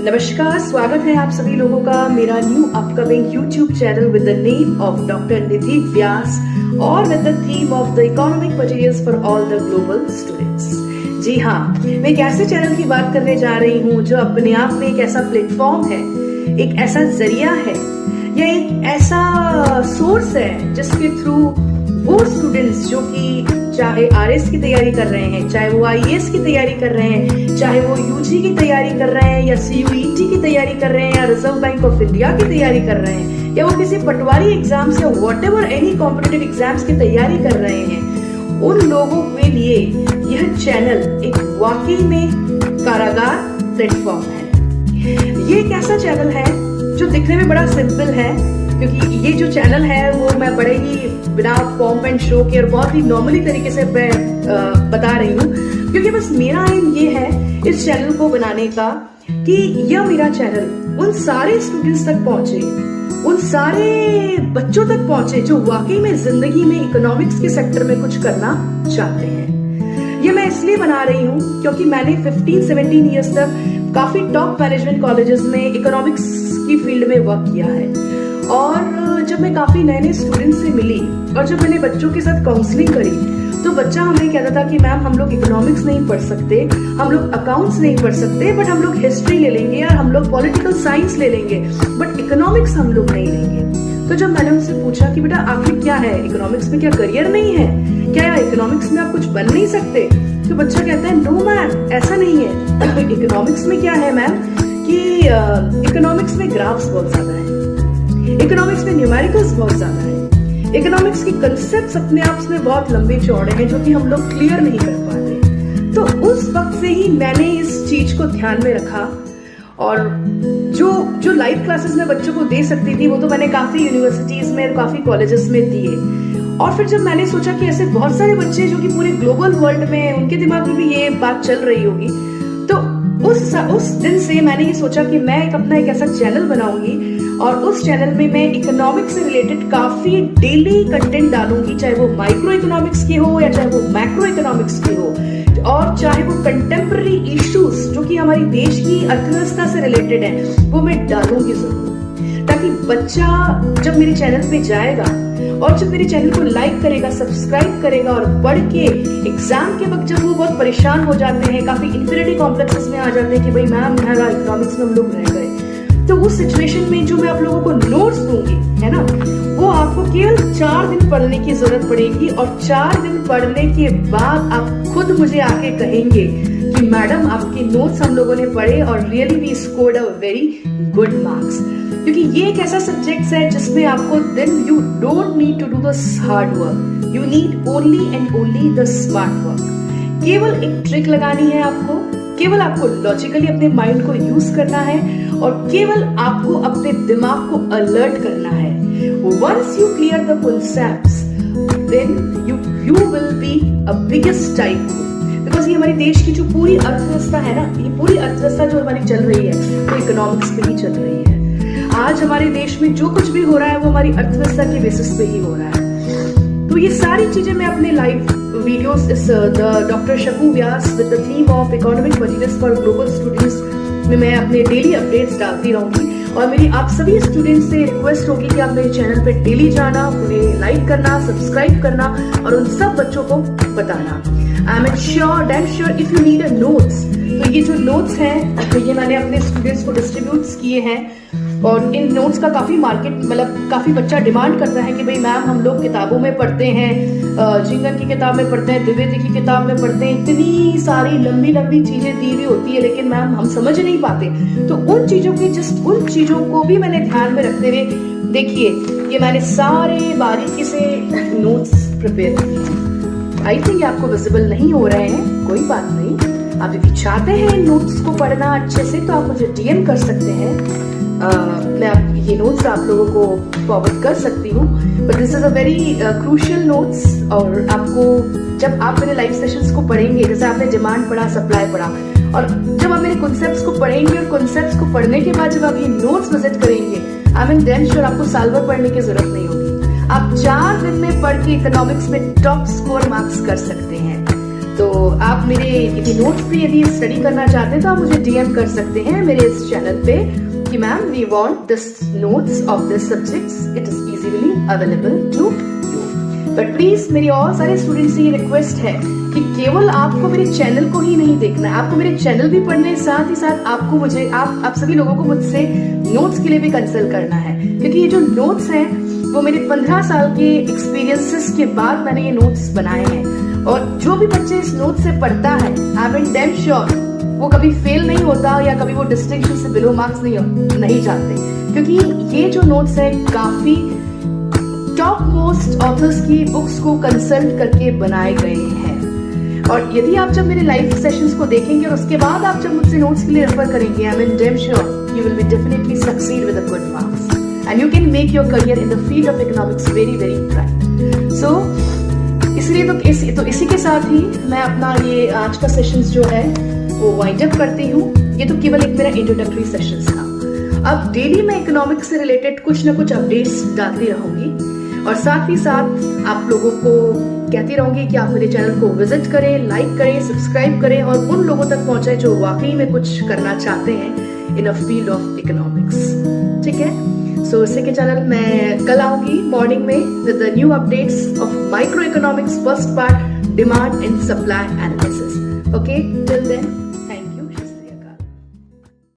नमस्कार, स्वागत है आप सभी लोगों का मेरा new upcoming YouTube channel with the name of doctor Nidhi Vyas और with the theme of the economic materials for all the global students. जी हाँ, मैं एक ऐसे चैनल की बात करने जा रही हूँ जो अपने आप में एक ऐसा प्लेटफॉर्म है, एक ऐसा जरिया है या एक ऐसा सोर्स है जिसके थ्रू वो स्टूडेंट्स जो कि चाहे आरएस की तैयारी कर रहे हैं, चाहे वो आईएएस की तैयारी कर रहे हैं, चाहे वो यूजी की तैयारी कर रहे हैं या सीयूईटी की तैयारी कर रहे हैं या रिजर्व बैंक ऑफ इंडिया की तैयारी कर रहे हैं या वो किसी पटवारी एग्जाम्स या व्हाटएवर एनी कॉम्पिटिटिव एग्जाम्स की तैयारी कर रहे हैं, उन लोगों के लिए यह चैनल एक वाकई में कारागार प्लेटफॉर्म है। ये एक ऐसा चैनल है जो दिखने में बड़ा सिंपल है, क्योंकि ये जो चैनल है वो मैं बड़े ही बिना पॉम्प एंड शो के और बहुत ही नॉर्मली तरीके से मैं बता रही हूँ, क्योंकि बस मेरा एम ये है इस चैनल को बनाने का कि यह मेरा चैनल उन सारे स्टूडेंट्स तक पहुंचे, उन सारे बच्चों तक पहुंचे जो वाकई में जिंदगी में इकोनॉमिक्स के सेक्टर में कुछ करना चाहते हैं। ये मैं इसलिए बना रही हूँ क्योंकि मैंने 15-17 ईयर्स तक काफी टॉप मैनेजमेंट कॉलेजेस में इकोनॉमिक्स की फील्ड में वर्क किया है, और जब मैं काफी नए नए स्टूडेंट्स से मिली और जब मैंने बच्चों के साथ काउंसलिंग करी तो बच्चा हमें कहता था कि मैम हम लोग इकोनॉमिक्स नहीं पढ़ सकते, हम लोग अकाउंट्स नहीं पढ़ सकते, बट हम लोग हिस्ट्री ले लेंगे या हम लोग पॉलिटिकल साइंस ले लेंगे, बट इकोनॉमिक्स हम लोग नहीं लेंगे। तो जब मैंने उनसे पूछा कि बेटा आखिर क्या है, इकोनॉमिक्स में क्या करियर नहीं है, क्या इकोनॉमिक्स में आप कुछ बन नहीं सकते, तो बच्चा कहता है नो मैम ऐसा नहीं है। इकोनॉमिक्स में क्या है मैम कि इकोनॉमिक्स में ग्राफ्स बहुत ज्यादा है, इकोनॉमिक्स में न्यूमेरिकल्स बहुत ज्यादा है, इकोनॉमिक्स की कंसेप्ट्स अपने आप में बहुत लंबे चौड़े हैं जो कि हम लोग क्लियर नहीं कर पाते। तो उस वक्त से ही मैंने इस चीज को ध्यान में रखा, और जो लाइव क्लासेस में बच्चों को दे सकती थी वो तो मैंने काफी यूनिवर्सिटीज में, काफी कॉलेजेस में दिए। और फिर जब मैंने सोचा कि ऐसे बहुत सारे बच्चे जो कि पूरे ग्लोबल वर्ल्ड में उनके दिमाग में भी ये बात चल रही होगी, तो उस दिन से मैंने ये सोचा कि मैं अपना एक ऐसा चैनल बनाऊंगी और उस चैनल में मैं इकोनॉमिक्स से रिलेटेड काफी डेली कंटेंट डालूंगी, चाहे वो माइक्रो इकोनॉमिक्स की हो या चाहे वो मैक्रो इकोनॉमिक्स की हो, और चाहे वो कंटेम्पररी इश्यूज जो कि हमारी देश की अर्थव्यवस्था से रिलेटेड है वो मैं डालूंगी जरूर, ताकि बच्चा जब मेरे चैनल पे जाएगा और जब मेरे चैनल को लाइक करेगा, सब्सक्राइब करेगा और पढ़ के एग्जाम के वक्त जब वो बहुत परेशान हो जाते हैं, काफी इंफीरियरिटी कॉम्प्लेक्सेस में आ जाते हैं कि भाई मैम इकोनॉमिक्स में हम लोग रह गए, तो उस सिचुएशन में जो मैं आप लोगों को नोट्स दूंगी है ना, वो आपको केवल 4 दिन पढ़ने की जरूरत पड़ेगी, और 4 दिन पढ़ने के बाद आप खुद मुझे आके कहेंगे कि मैडम आपके नोट्स हम लोगों ने पढ़े और really we scored a very good marks. क्योंकि ये एक ऐसा सब्जेक्ट है जिसमें आपको then you don't need to do the hard work, you need only and only the smart work. केवल एक ट्रिक लगानी है आपको, केवल आपको लॉजिकली अपने माइंड को यूज करना है और केवल आपको अपने दिमाग को अलर्ट करना है। Once you clear the concepts then you will be a biggest type, because ये हमारी देश की जो पूरी अर्थव्यवस्था है ना, ये पूरी अर्थव्यवस्था जो हमारी चल रही है वो इकोनॉमिक्स पे ही चल रही है। आज हमारे देश में जो कुछ भी हो रहा है वो हमारी अर्थव्यवस्था के बेसिस पे ही हो रहा है। तो ये सारी चीजें मैं अपने लाइव वीडियोस इस doctor Shaku Vyas with the theme of economic materials for global students में मैं अपने डेली अपडेट्स डालती रहूंगी, और मेरी आप सभी स्टूडेंट्स से रिक्वेस्ट होगी कि आप मेरे चैनल पे डेली जाना, उन्हें लाइक करना, सब्सक्राइब करना और उन सब बच्चों को बताना। I am sure damn sure if you need a notes, तो ये जो नोट्स हैं तो ये मैंने अपने स्टूडेंट्स को डिस्ट्रीब्यूट किए हैं, और इन नोट्स का काफी मार्केट मतलब काफी बच्चा डिमांड करता है कि भाई मैम हम लोग किताबों में पढ़ते हैं, जिंगन की किताब में पढ़ते हैं, द्विवेदी की किताब में पढ़ते हैं, इतनी सारी लंबी लंबी चीजें दी हुई होती है लेकिन मैम हम समझ नहीं पाते। तो उन चीजों को भी मैंने ध्यान में रखते हुए, देखिए ये मैंने सारे बारीकी से नोट्स प्रिपेयर किए हैं। आई थिंक आपको विजिबल नहीं हो रहे हैं, कोई बात नहीं, आप यदि चाहते हैं इन नोट्स को पढ़ना अच्छे से तो आप मुझे डीएम कर सकते हैं, मैं ये नोट्स आप लोगों को फॉरवर्ड कर सकती हूँ, but this is a very crucial notes. और आपको जब आप मेरे लाइव सेशंस को पढ़ेंगे, जैसे आपने डिमांड पढ़ा, सप्लाई पढ़ा, और जब आप मेरे कॉन्सेप्ट्स को पढ़ेंगे और कॉन्सेप्ट्स को पढ़ने के बाद जब आप ये नोट्स विजिट करेंगे, आई मीन देन श्योर आपको साल भर पढ़ने की जरूरत नहीं होगी, आप 4 दिन में पढ़ के इकोनॉमिक्स में टॉप स्कोर मार्क्स कर सकते हैं। तो आप मेरे यदि नोट्स पे यदि स्टडी करना चाहते हैं तो आप मुझे डीएम कर सकते हैं मेरे इस चैनल पे कि ma'am we want this notes of this subjects, it is easily available to you. But please मेरी और सारे स्टूडेंट्स से ये रिक्वेस्ट है कि केवल आपको मेरे चैनल को ही नहीं देखना है, आपको मेरे चैनल भी पढ़ने, साथ ही साथ आपको मुझे आप सभी लोगों को मुझसे नोट्स के लिए भी कंसल्ट करना है, क्योंकि ये जो नोट्स हैं वो मेरे 15 साल के एक्सपीरियंसेस के बाद मैंने ये नोट्स बनाए हैं। और जो भी बच्चे इस नोट से पढ़ता है, आई एम डैम श्योर वो कभी फेल नहीं होता या कभी वो डिस्टिंक्शन से बिलो मार्क्स नहीं जाते, क्योंकि ये जो नोट्स है काफी टॉप मोस्ट ऑथर्स की बुक्स को कंसल्ट करके बनाए गए हैं। और यदि आप जब मेरे लाइव सेशंस को देखेंगे और उसके बाद आप जब मुझसे नोट्स के लिए रेफर करेंगे, I am damn sure you will be definitely succeed with a good marks and you can make your career in the field of economics very very bright. So इसलिए तो इसी के साथ ही मैं अपना ये आज का सेशंस जो है वो वाइंड अप करती हूँ। ये तो केवल एक मेरा इंट्रोडक्टरी सेशंस था। अब डेली मैं इकोनॉमिक्स से रिलेटेड कुछ ना कुछ अपडेट्स डालती रहूंगी और साथ ही साथ आप लोगों को कहती रहूंगी कि आप मेरे चैनल को विजिट करें, लाइक करें, सब्सक्राइब करें और उन लोगों तक पहुंचाएं जो वाकई में कुछ करना चाहते हैं इन अ फील्ड ऑफ इकोनॉमिक्स। ठीक है, सो इसी के चैनल मैं कल आऊंगी मॉर्निंग में with the new updates of micro economics first part, demand and supply analysis. Okay, till then